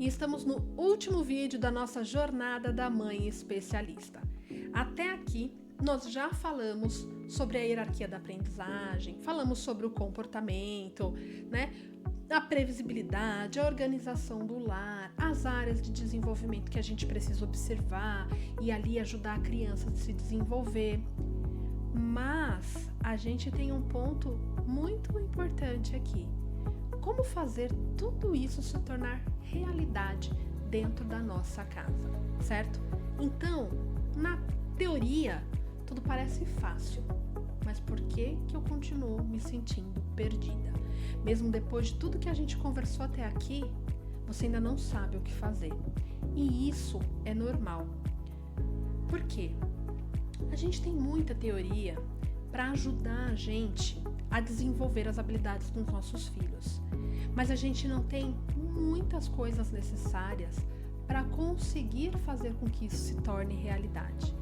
e estamos no último vídeo da nossa jornada da mãe especialista. Até aqui, nós já falamos sobre a hierarquia da aprendizagem, falamos sobre o comportamento, né? A previsibilidade, a organização do lar, as áreas de desenvolvimento que a gente precisa observar e ali ajudar a criança a se desenvolver. Mas a gente tem um ponto muito importante aqui. Como fazer tudo isso se tornar realidade dentro da nossa casa, certo? Então, na teoria, tudo parece fácil, mas por que eu continuo me sentindo perdida? Mesmo depois de tudo que a gente conversou até aqui, você ainda não sabe o que fazer. E isso é normal. Por quê? A gente tem muita teoria para ajudar a gente a desenvolver as habilidades dos nossos filhos, mas a gente não tem muitas coisas necessárias para conseguir fazer com que isso se torne realidade,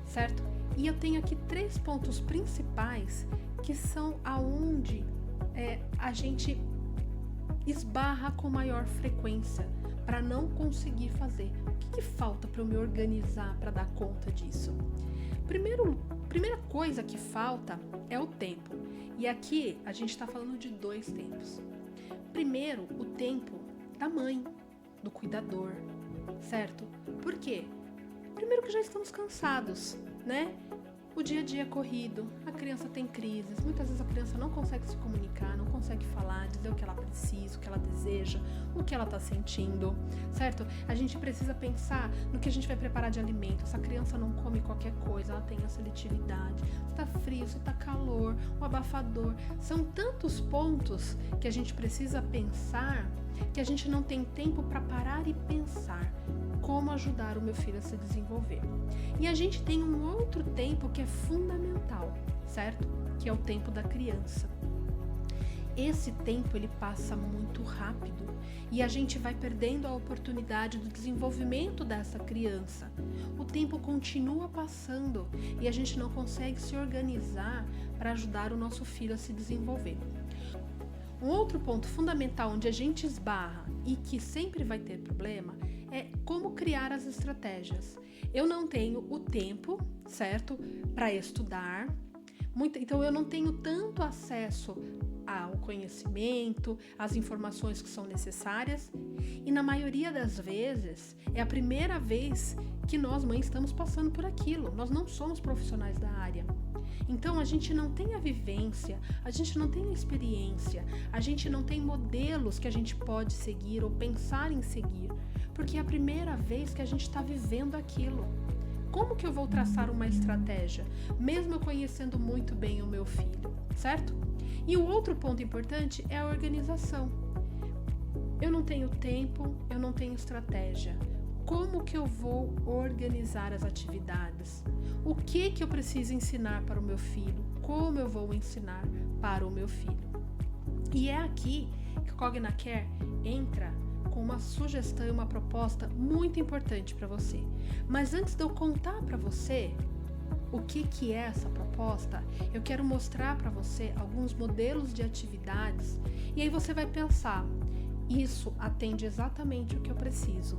certo? E eu tenho aqui 3 pontos principais que são aonde a gente esbarra com maior frequência para não conseguir fazer. O que falta para eu me organizar para dar conta disso? Primeira coisa que falta é o tempo. E aqui a gente está falando de 2 tempos. Primeiro, o tempo da mãe, do cuidador, certo? Por quê? Primeiro que já estamos cansados, né? O dia a dia é corrido, a criança tem crises, muitas vezes a criança não consegue se comunicar, não consegue falar, dizer o que ela precisa, o que ela deseja, o que ela está sentindo, certo? A gente precisa pensar no que a gente vai preparar de alimento. Essa criança não come qualquer coisa, ela tem a seletividade, se tá frio, se tá calor, o abafador. São tantos pontos que a gente precisa pensar que a gente não tem tempo para parar e pensar como ajudar o meu filho a se desenvolver. E a gente tem um outro tempo que é fundamental, certo? Que é o tempo da criança. Esse tempo ele passa muito rápido e a gente vai perdendo a oportunidade do desenvolvimento dessa criança. O tempo continua passando e a gente não consegue se organizar para ajudar o nosso filho a se desenvolver. Um outro ponto fundamental onde a gente esbarra e que sempre vai ter problema é como criar as estratégias. Eu não tenho o tempo, certo, para estudar, então eu não tenho tanto acesso ao conhecimento, às informações que são necessárias, e na maioria das vezes é a primeira vez que nós mães estamos passando por aquilo. Nós não somos profissionais da área. Então a gente não tem a vivência, a gente não tem a experiência, a gente não tem modelos que a gente pode seguir ou pensar em seguir, porque é a primeira vez que a gente está vivendo aquilo. Como que eu vou traçar uma estratégia, mesmo eu conhecendo muito bem o meu filho, certo? E o outro ponto importante é a organização. Eu não tenho tempo, eu não tenho estratégia. Como que eu vou organizar as atividades? O que eu preciso ensinar para o meu filho? Como eu vou ensinar para o meu filho? E é aqui que o CognaCare entra com uma sugestão e uma proposta muito importante para você. Mas antes de eu contar para você o que é essa proposta, eu quero mostrar para você alguns modelos de atividades e aí você vai pensar, isso atende exatamente o que eu preciso.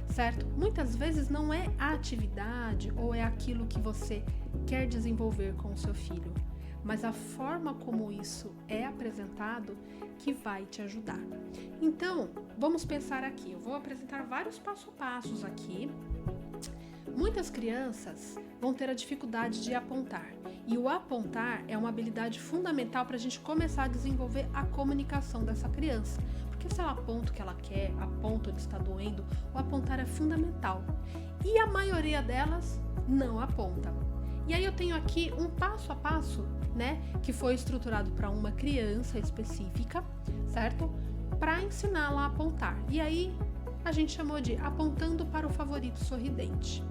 Certo? Muitas vezes não é a atividade ou é aquilo que você quer desenvolver com o seu filho, mas a forma como isso é apresentado que vai te ajudar. Então, vamos pensar aqui. Eu vou apresentar vários passo a passos aqui. Muitas crianças vão ter a dificuldade de apontar, e o apontar é uma habilidade fundamental para a gente começar a desenvolver a comunicação dessa criança. Porque se ela aponta o que ela quer, aponta onde está doendo, o apontar é fundamental. E a maioria delas não aponta. E aí eu tenho aqui um passo a passo, né, que foi estruturado para uma criança específica, certo? Para ensiná-la a apontar. E aí a gente chamou de apontando para o favorito sorridente.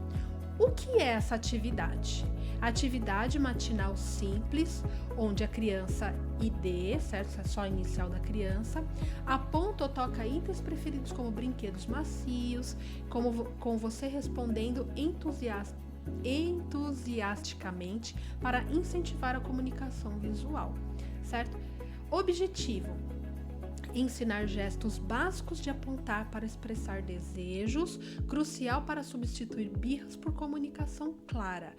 O que é essa atividade? Atividade matinal simples, onde a criança ID, certo? É só a inicial da criança, aponta ou toca itens preferidos como brinquedos macios, com você respondendo entusiasticamente para incentivar a comunicação visual, certo? Objetivo: Ensinar gestos básicos de apontar para expressar desejos, crucial para substituir birras por comunicação clara,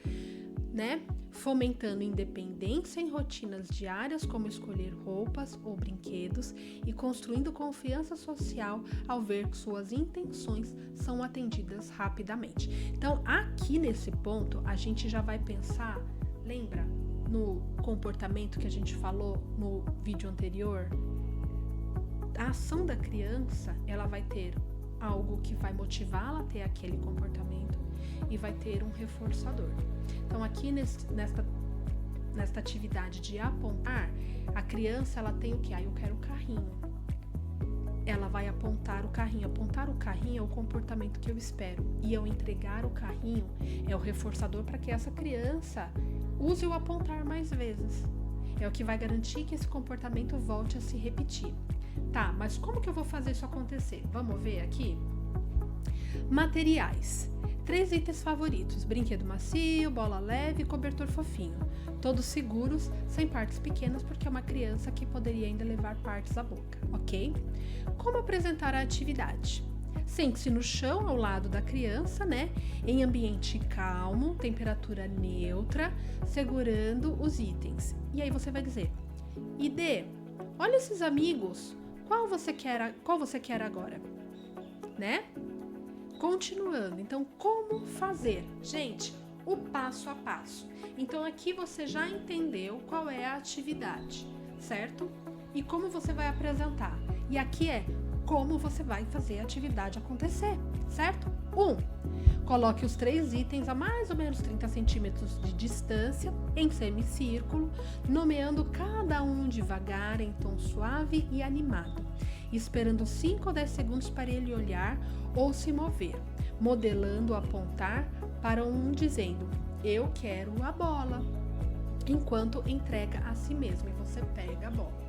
né? Fomentando independência em rotinas diárias, como escolher roupas ou brinquedos, e construindo confiança social ao ver que suas intenções são atendidas rapidamente. Então, aqui nesse ponto, a gente já vai pensar, lembra no comportamento que a gente falou no vídeo anterior? A ação da criança, ela vai ter algo que vai motivá-la a ter aquele comportamento e vai ter um reforçador. Então, aqui nesta atividade de apontar, a criança, ela tem o que? Eu quero o carrinho. Ela vai apontar o carrinho. Apontar o carrinho é o comportamento que eu espero. E eu entregar o carrinho é o reforçador para que essa criança use o apontar mais vezes. É o que vai garantir que esse comportamento volte a se repetir. Tá, mas como que eu vou fazer isso acontecer? Vamos ver aqui? Materiais. 3 itens favoritos: brinquedo macio, bola leve e cobertor fofinho. Todos seguros, sem partes pequenas, porque é uma criança que poderia ainda levar partes à boca, ok? Como apresentar a atividade? Sente-se no chão ao lado da criança, né? Em ambiente calmo, temperatura neutra, segurando os itens. E aí você vai dizer: ID, olha esses amigos, qual você quer agora? Né? Continuando, então, como fazer? Gente, o passo a passo. Então, aqui você já entendeu qual é a atividade, certo? E como você vai apresentar. E aqui é como você vai fazer a atividade acontecer, certo? 1. Coloque os 3 itens a mais ou menos 30 centímetros de distância, em semicírculo, nomeando cada um devagar, em tom suave e animado, esperando 5 ou 10 segundos para ele olhar ou se mover, modelando apontar para um dizendo: eu quero a bola, enquanto entrega a si mesmo e você pega a bola.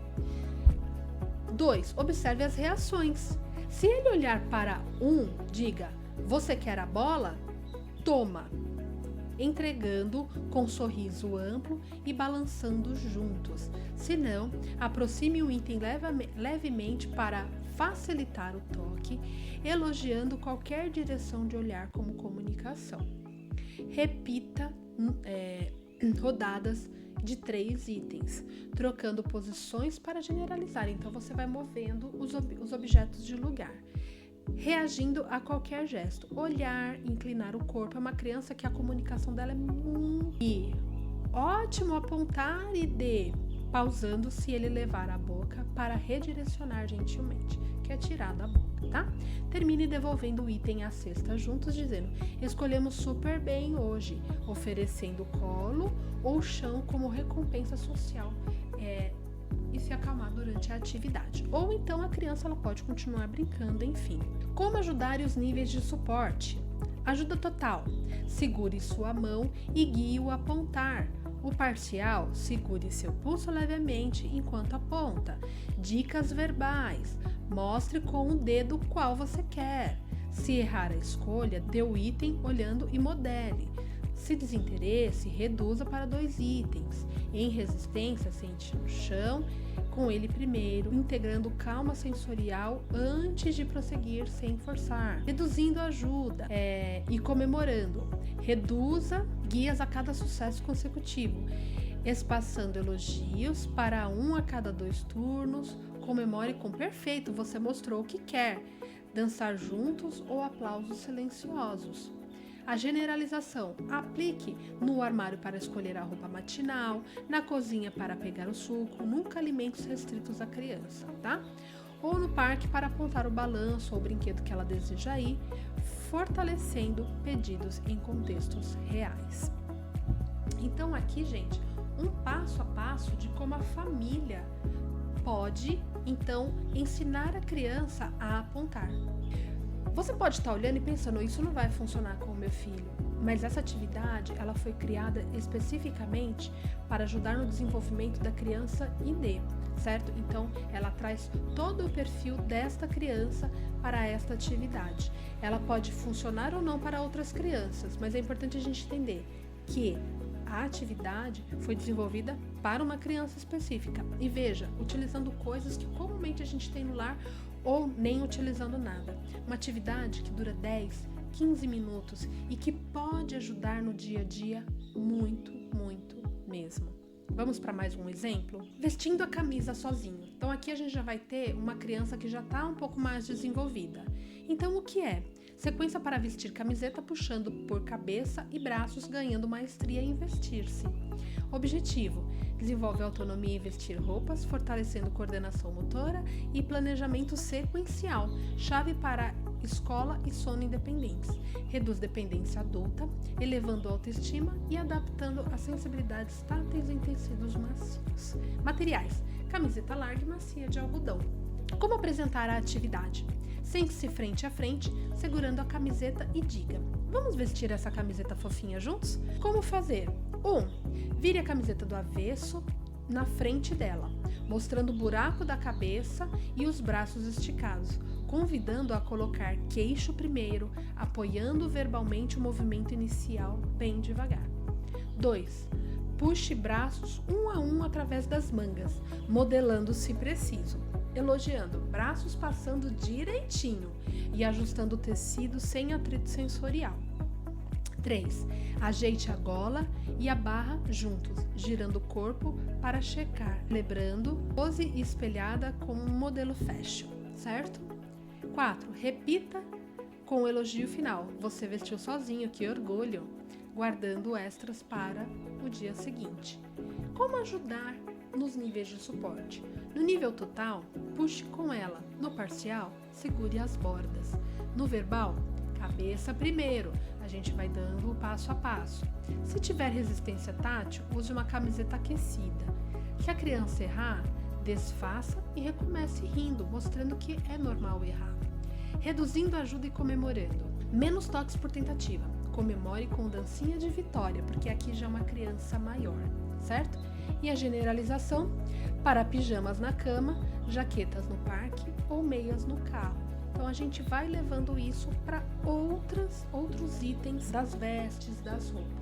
2. Observe as reações. Se ele olhar para diga: você quer a bola? Toma, entregando com um sorriso amplo e balançando juntos. Se não, aproxime o item levemente para facilitar o toque, elogiando qualquer direção de olhar como comunicação. Repita rodadas de 3 itens, trocando posições para generalizar. Então, você vai movendo os objetos de lugar, reagindo a qualquer gesto. Olhar, inclinar o corpo. É uma criança que a comunicação dela é muito... E ótimo apontar e pausando se ele levar a boca para redirecionar gentilmente, que é tirar da boca, tá? Termine devolvendo o item à cesta juntos, dizendo: escolhemos super bem hoje, oferecendo colo ou chão como recompensa social, e se acalmar durante a atividade. Ou então a criança ela pode continuar brincando, enfim. Como ajudar e os níveis de suporte? Ajuda total: segure sua mão e guie-o a apontar. O parcial: segure seu pulso levemente enquanto aponta. Dicas verbais: mostre com o dedo qual você quer. Se errar a escolha, dê o item olhando e modele. Se desinteresse, reduza para 2 itens. Em resistência, sente no chão com ele primeiro, integrando calma sensorial antes de prosseguir sem forçar. Reduzindo ajuda e comemorando. Reduza guias a cada sucesso consecutivo, espaçando elogios para 1 a cada 2 turnos. Comemore com perfeito, você mostrou o que quer. Dançar juntos ou aplausos silenciosos. A generalização: aplique no armário para escolher a roupa matinal, na cozinha para pegar o suco, nunca alimentos restritos à criança, tá? Ou no parque para apontar o balanço ou o brinquedo que ela deseja ir, fortalecendo pedidos em contextos reais. Então aqui, gente, um passo a passo de como a família pode, então, ensinar a criança a apontar. Você pode estar olhando e pensando: isso não vai funcionar com o meu filho. Mas essa atividade, ela foi criada especificamente para ajudar no desenvolvimento da criança ID, certo? Então, ela traz todo o perfil desta criança para esta atividade. Ela pode funcionar ou não para outras crianças, mas é importante a gente entender que A atividade foi desenvolvida para uma criança específica. E veja, utilizando coisas que comumente a gente tem no lar ou nem utilizando nada. Uma atividade que dura 10, 15 minutos e que pode ajudar no dia a dia muito, muito mesmo. Vamos para mais um exemplo? Vestindo a camisa sozinho. Então aqui a gente já vai ter uma criança que já está um pouco mais desenvolvida. Então o que é? Sequência para vestir camiseta puxando por cabeça e braços, ganhando maestria em vestir-se. Objetivo: desenvolve autonomia em vestir roupas, fortalecendo coordenação motora e planejamento sequencial, chave para escola e sono independentes. Reduz dependência adulta, elevando a autoestima e adaptando as sensibilidades táteis em tecidos macios. Materiais: camiseta larga e macia de algodão. Como apresentar a atividade? Sente-se frente a frente, segurando a camiseta e diga: vamos vestir essa camiseta fofinha juntos? Como fazer? 1. Vire a camiseta do avesso na frente dela, mostrando o buraco da cabeça e os braços esticados, convidando a colocar queixo primeiro, apoiando verbalmente o movimento inicial bem devagar. 2. Puxe braços um a um através das mangas, modelando se preciso, elogiando braços passando direitinho e ajustando o tecido sem atrito sensorial. 3. Ajeite a gola e a barra juntos, girando o corpo para checar, lembrando pose espelhada com um modelo fashion, certo? 4. Repita com o elogio final. Você vestiu sozinho, que orgulho! Guardando extras para o dia seguinte. Como ajudar nos níveis de suporte? No nível total, puxe com ela. No parcial, segure as bordas. No verbal, cabeça primeiro. A gente vai dando passo a passo. Se tiver resistência tátil, use uma camiseta aquecida. Se a criança errar, desfaça e recomece rindo, mostrando que é normal errar. Reduzindo ajuda e comemorando. Menos toques por tentativa. Comemore com dancinha de vitória, porque aqui já é uma criança maior, certo? E a generalização para pijamas na cama, jaquetas no parque ou meias no carro. Então a gente vai levando isso para outros itens das vestes, das roupas.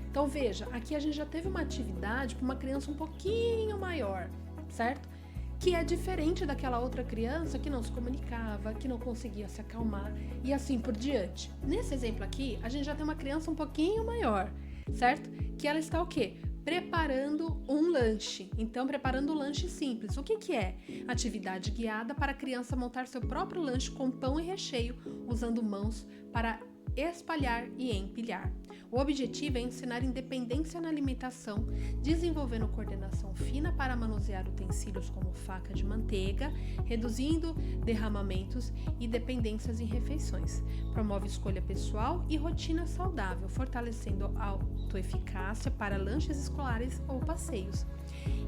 Então veja, aqui a gente já teve uma atividade para uma criança um pouquinho maior, certo? Que é diferente daquela outra criança que não se comunicava, que não conseguia se acalmar e assim por diante. Nesse exemplo aqui, a gente já tem uma criança um pouquinho maior, certo? Que ela está o quê? Preparando um lanche. Então, preparando um lanche simples. O que é? Atividade guiada para a criança montar seu próprio lanche com pão e recheio, usando mãos para espalhar e empilhar. O objetivo é ensinar independência na alimentação, desenvolvendo coordenação fina para manusear utensílios como faca de manteiga, reduzindo derramamentos e dependências em refeições. Promove escolha pessoal e rotina saudável, fortalecendo a autoeficácia para lanches escolares ou passeios.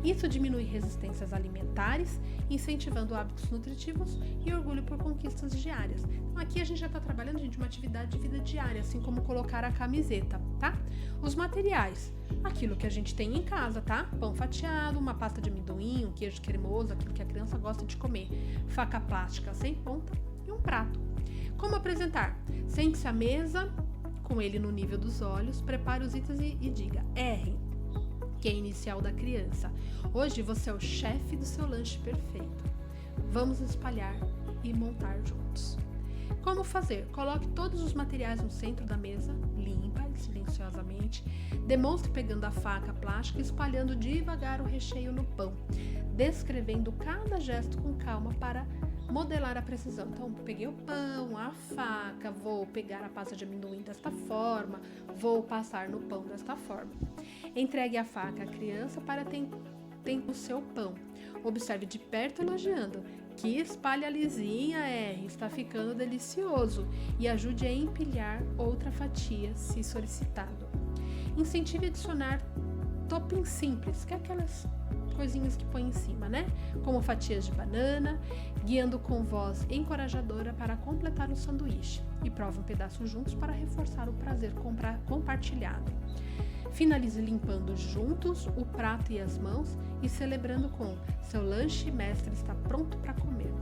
Isso diminui resistências alimentares, incentivando hábitos nutritivos e orgulho por conquistas diárias. Então aqui a gente já está trabalhando, gente, uma atividade de vida diária, assim como colocar a camiseta, tá? Os materiais, aquilo que a gente tem em casa, tá? Pão fatiado, uma pasta de amendoim, um queijo cremoso, aquilo que a criança gosta de comer, faca plástica sem ponta e um prato. Como apresentar? Sente-se à mesa, com ele no nível dos olhos, prepare os itens e diga: R, que é inicial da criança. Hoje você é o chefe do seu lanche perfeito. Vamos espalhar e montar juntos. Como fazer? Coloque todos os materiais no centro da mesa, limpa e silenciosamente. Demonstre pegando a faca plástica e espalhando devagar o recheio no pão, descrevendo cada gesto com calma para modelar a precisão. Então, peguei o pão, a faca, vou pegar a pasta de amendoim desta forma, vou passar no pão desta forma. Entregue a faca à criança para ter o seu pão. Observe de perto elogiando. Que espalha lisinha, R, está ficando delicioso. E ajude a empilhar outra fatia, se solicitado. Incentive a adicionar toppings simples, que é aquelas coisinhas que põe em cima, né? Como fatias de banana, guiando com voz encorajadora para completar o sanduíche. E prove um pedaço juntos para reforçar o prazer compartilhado. Finalize limpando juntos o prato e as mãos e celebrando com seu lanche mestre está pronto para comer.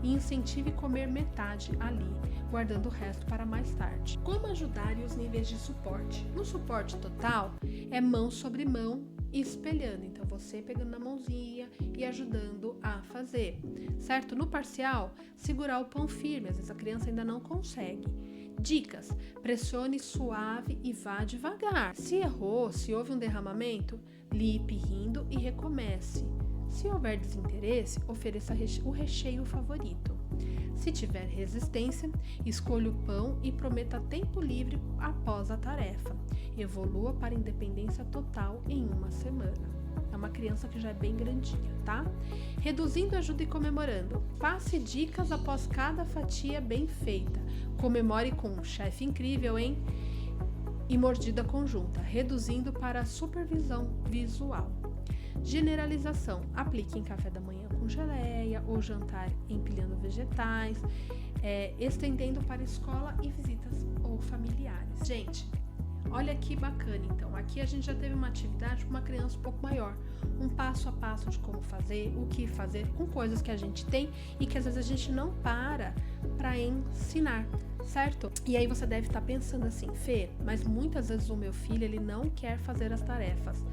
E incentive comer metade ali, guardando o resto para mais tarde. Como ajudar e os níveis de suporte? No suporte total, é mão sobre mão e espelhando. Então, você pegando na mãozinha e ajudando a fazer, certo? No parcial, segurar o pão firme. Às vezes a criança ainda não consegue. Dicas: pressione suave e vá devagar. Se errou, se houve um derramamento, limpe rindo e recomece. Se houver desinteresse, ofereça o recheio favorito. Se tiver resistência, escolha o pão e prometa tempo livre após a tarefa. Evolua para independência total em 1 semana. É uma criança que já é bem grandinha, tá? Reduzindo ajuda e comemorando. Passe dicas após cada fatia bem feita. Comemore com um chefe incrível, hein? E mordida conjunta, reduzindo para a supervisão visual. Generalização. Aplique em café da manhã com geleia ou jantar empilhando vegetais, estendendo para escola e visitas ou familiares. Gente, olha que bacana, então. Aqui a gente já teve uma atividade para uma criança um pouco maior. Um passo a passo de como fazer, o que fazer com coisas que a gente tem e que às vezes a gente não para ensinar, certo? E aí você deve estar pensando assim, Fê, mas muitas vezes o meu filho, ele não quer fazer as tarefas.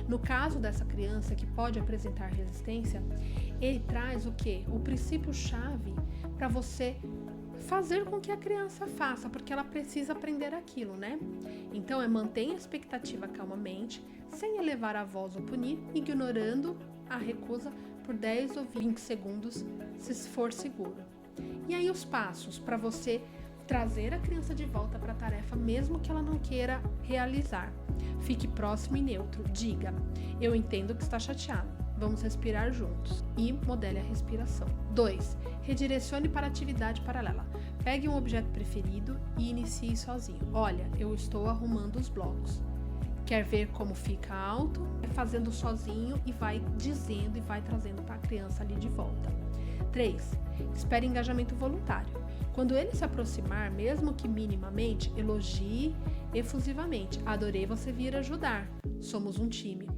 No caso dessa criança que pode apresentar resistência, ele traz o quê? O princípio-chave para você fazer com que a criança faça, porque ela precisa aprender aquilo, né? Então, mantenha a expectativa calmamente, sem elevar a voz ou punir, ignorando a recusa por 10 ou 20 segundos, se for seguro. E aí os passos para você trazer a criança de volta para a tarefa, mesmo que ela não queira realizar. Fique próximo e neutro. Diga: eu entendo que está chateado. Vamos respirar juntos. E modele a respiração. 2. Redirecione para a atividade paralela. Pegue um objeto preferido e inicie sozinho. Olha, eu estou arrumando os blocos. Quer ver como fica alto? Fazendo sozinho e vai dizendo e vai trazendo para a criança ali de volta. 3. Espere engajamento voluntário. Quando ele se aproximar, mesmo que minimamente, elogie efusivamente. Adorei você vir ajudar. Somos um time.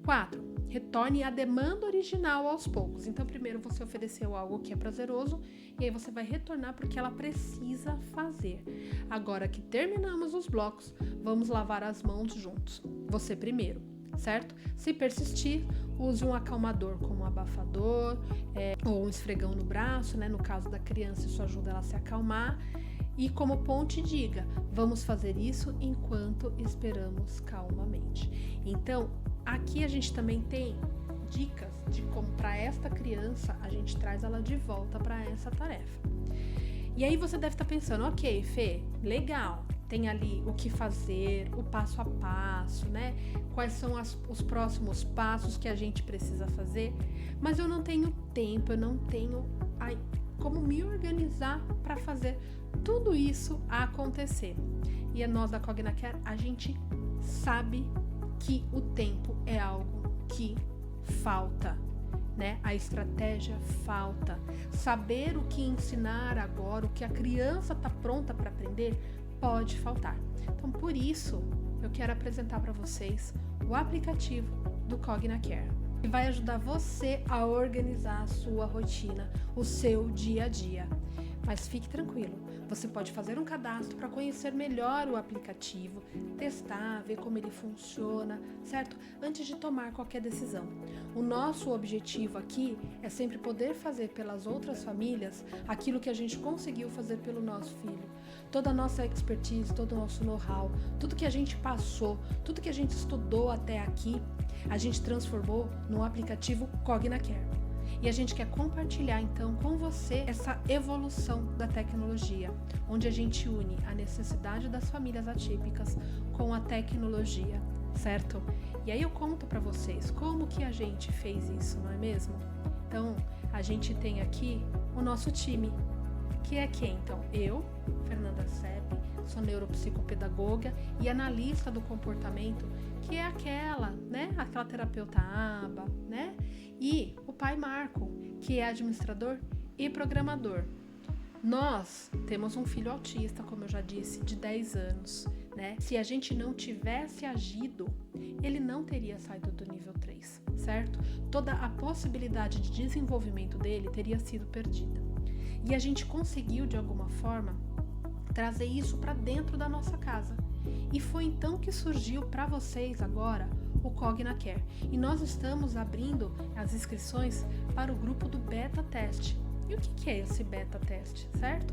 4. Retorne à demanda original aos poucos. Então, primeiro você ofereceu algo que é prazeroso e aí você vai retornar porque ela precisa fazer. Agora que terminamos os blocos, vamos lavar as mãos juntos. Você primeiro, certo? Se persistir, use um acalmador como um abafador ou um esfregão no braço, né? No caso da criança, isso ajuda ela a se acalmar. E como ponte, diga: vamos fazer isso enquanto esperamos calmamente. Então, aqui a gente também tem dicas de como para esta criança a gente traz ela de volta para essa tarefa. E aí você deve estar pensando: ok, Fê, legal, tem ali o que fazer, o passo a passo, né? Quais são os próximos passos que a gente precisa fazer, mas eu não tenho tempo, eu não tenho como me organizar para fazer tudo isso acontecer. E nós da Cognacare, a gente sabe que o tempo é algo que falta, né? A estratégia falta. Saber o que ensinar agora, o que a criança está pronta para aprender, pode faltar. Então, por isso, eu quero apresentar para vocês o aplicativo do Cognacare, que vai ajudar você a organizar a sua rotina, o seu dia a dia. Mas fique tranquilo, você pode fazer um cadastro para conhecer melhor o aplicativo, testar, ver como ele funciona, certo? Antes de tomar qualquer decisão. O nosso objetivo aqui é sempre poder fazer pelas outras famílias aquilo que a gente conseguiu fazer pelo nosso filho. Toda a nossa expertise, todo o nosso know-how, tudo que a gente passou, tudo que a gente estudou até aqui, a gente transformou no aplicativo Cognacare. E a gente quer compartilhar então com você essa evolução da tecnologia, onde a gente une a necessidade das famílias atípicas com a tecnologia, certo? E aí eu conto para vocês como que a gente fez isso, não é mesmo? Então, a gente tem aqui o nosso time, que é quem? Então, eu, Fernanda Sepp, sou neuropsicopedagoga e analista do comportamento, que é aquela, né? Aquela terapeuta aba, né? E o pai Marco, que é administrador e programador. Nós temos um filho autista, como eu já disse, de 10 anos, né? Se a gente não tivesse agido, ele não teria saído do nível 3, certo? Toda a possibilidade de desenvolvimento dele teria sido perdida. E a gente conseguiu, de alguma forma, trazer isso para dentro da nossa casa. E foi então que surgiu para vocês agora o CognaCare. E nós estamos abrindo as inscrições para o grupo do Beta Teste. E o que é esse beta teste, certo?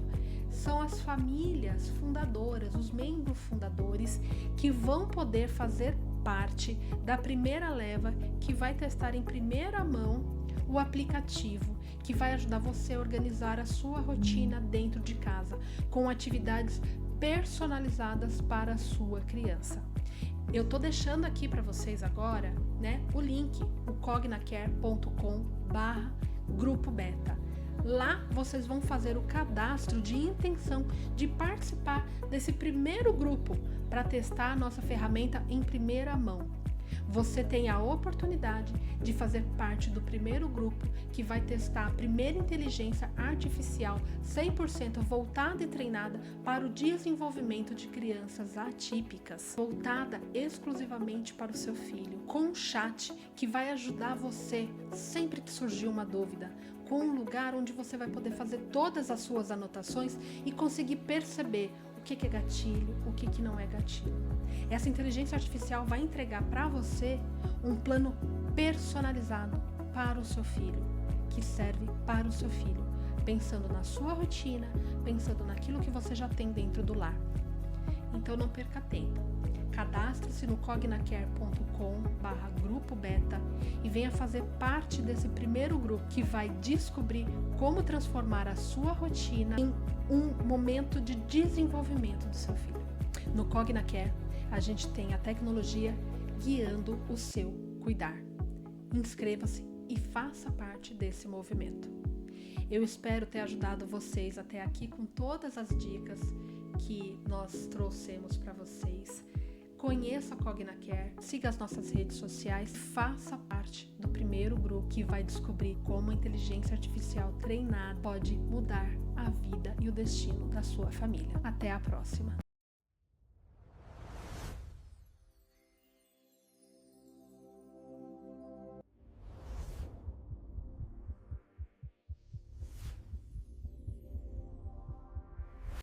São as famílias fundadoras, os membros fundadores que vão poder fazer parte da primeira leva que vai testar em primeira mão o aplicativo que vai ajudar você a organizar a sua rotina dentro de casa, com atividades personalizadas para a sua criança. Eu tô deixando aqui para vocês agora, né, o link, o cognacare.com/grupo beta. Lá vocês vão fazer o cadastro de intenção de participar desse primeiro grupo para testar a nossa ferramenta em primeira mão. Você tem a oportunidade de fazer parte do primeiro grupo que vai testar a primeira inteligência artificial 100% voltada e treinada para o desenvolvimento de crianças atípicas, voltada exclusivamente para o seu filho, com um chat que vai ajudar você sempre que surgir uma dúvida, com um lugar onde você vai poder fazer todas as suas anotações e conseguir perceber o que é gatilho, o que não é gatilho. Essa inteligência artificial vai entregar para você um plano personalizado para o seu filho, que serve para o seu filho, pensando na sua rotina, pensando naquilo que você já tem dentro do lar. Então não perca tempo. Cadastre-se no cognacare.com/grupo beta e venha fazer parte desse primeiro grupo que vai descobrir como transformar a sua rotina em um momento de desenvolvimento do seu filho. No CognaCare, a gente tem a tecnologia guiando o seu cuidar. Inscreva-se e faça parte desse movimento. Eu espero ter ajudado vocês até aqui com todas as dicas que nós trouxemos para vocês. Conheça a CognaCare, siga as nossas redes sociais, faça parte do primeiro grupo que vai descobrir como a inteligência artificial treinada pode mudar a vida e o destino da sua família. Até a próxima!